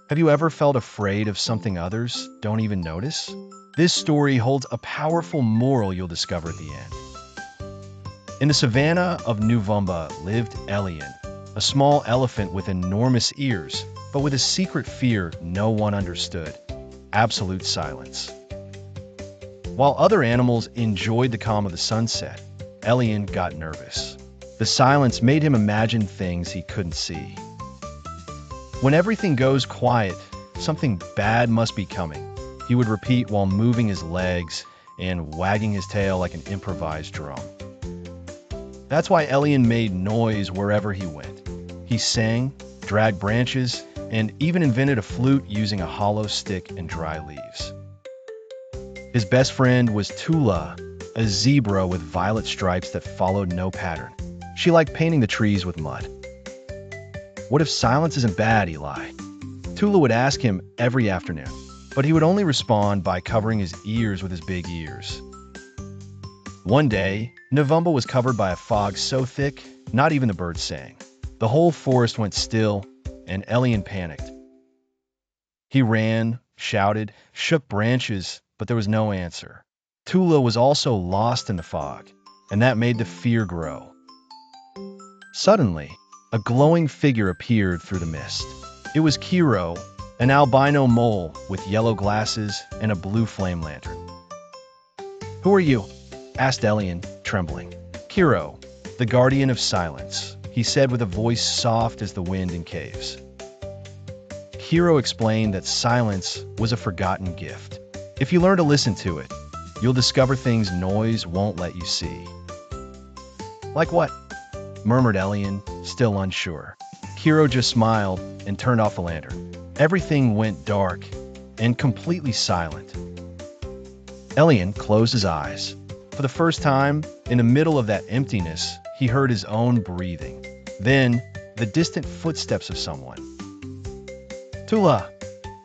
Have you ever felt afraid of something others don't even notice? This story holds a powerful moral you'll discover at the end. In the savannah of Nuvumba lived Elian, a small elephant with enormous ears, but with a secret fear no one understood: absolute silence. While other animals enjoyed the calm of the sunset, Elian got nervous. The silence made him imagine things he couldn't see. When everything goes quiet, something bad must be coming, he would repeat while moving his legs and wagging his tail like an improvised drum. That's why Elian made noise wherever he went. He sang, dragged branches, and even invented a flute using a hollow stick and dry leaves. His best friend was Tula, a zebra with violet stripes that followed no pattern. She liked painting the trees with mud. "What if silence isn't bad, Eli?" Tula would ask him every afternoon, but he would only respond by covering his ears with his big ears. One day, Nuvumba was covered by a fog so thick, not even the birds sang. The whole forest went still, and Elian panicked. He ran, shouted, shook branches, but there was no answer. Tula was also lost in the fog, and that made the fear grow. Suddenly, a glowing figure appeared through the mist. It was Kiro, an albino mole with yellow glasses and a blue flame lantern. "Who are you?" asked Elian, trembling. "Kiro, the guardian of silence," he said with a voice soft as the wind in caves. Kiro explained that silence was a forgotten gift. If you learn to listen to it, you'll discover things noise won't let you see. "Like what?" murmured Elian, still unsure. Kiro just smiled and turned off the lantern. Everything went dark and completely silent. Elian closed his eyes. For the first time, in the middle of that emptiness, he heard his own breathing. Then, the distant footsteps of someone. "Tula!"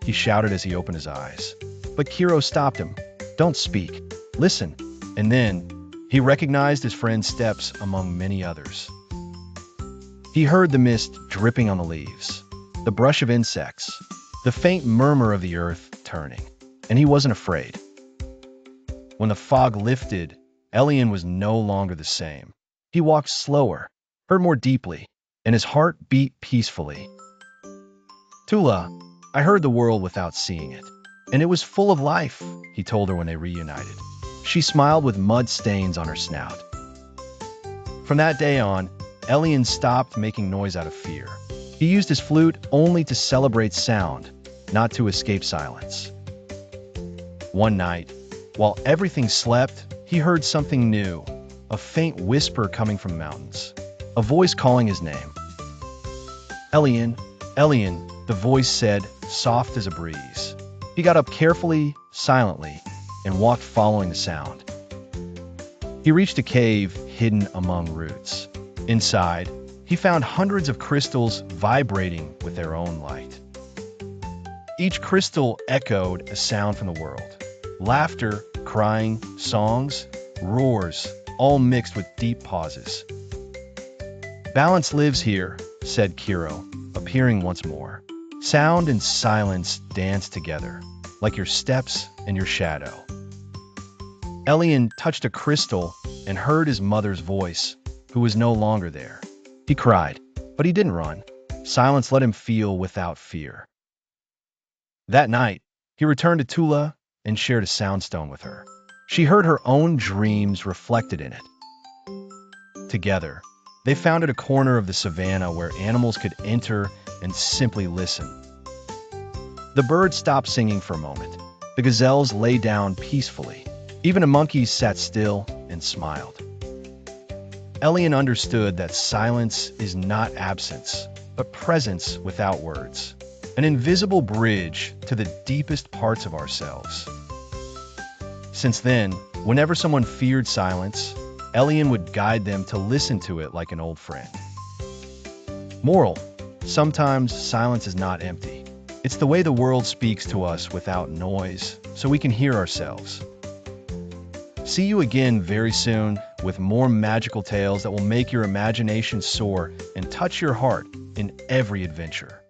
he shouted as he opened his eyes. But Kiro stopped him. "Don't speak. Listen." And then, he recognized his friend's steps among many others. He heard the mist dripping on the leaves, the brush of insects, the faint murmur of the earth turning, and he wasn't afraid. When the fog lifted, Elian was no longer the same. He walked slower, heard more deeply, and his heart beat peacefully. "Tula, I heard the world without seeing it, and it was full of life," he told her when they reunited. She smiled with mud stains on her snout. From that day on, Elian stopped making noise out of fear. He used his flute only to celebrate sound, not to escape silence. One night, while everything slept, he heard something new, a faint whisper coming from the mountains, a voice calling his name. "Elian, Elian," the voice said, soft as a breeze. He got up carefully, silently, and walked following the sound. He reached a cave hidden among roots. Inside, he found hundreds of crystals vibrating with their own light. Each crystal echoed a sound from the world. Laughter, crying, songs, roars, all mixed with deep pauses. "Balance lives here," said Kiro, appearing once more. "Sound and silence dance together, like your steps and your shadow." Elian touched a crystal and heard his mother's voice, who was no longer there. He cried, but he didn't run. Silence let him feel without fear. That night, he returned to Tula and shared a soundstone with her. She heard her own dreams reflected in it. Together, they founded a corner of the savannah where animals could enter and simply listen. The birds stopped singing for a moment. The gazelles lay down peacefully. Even the monkeys sat still and smiled. Elian understood that silence is not absence, but presence without words, an invisible bridge to the deepest parts of ourselves. Since then, whenever someone feared silence, Elian would guide them to listen to it like an old friend. Moral: sometimes silence is not empty. It's the way the world speaks to us without noise, so we can hear ourselves. See you again very soon with more magical tales that will make your imagination soar and touch your heart in every adventure.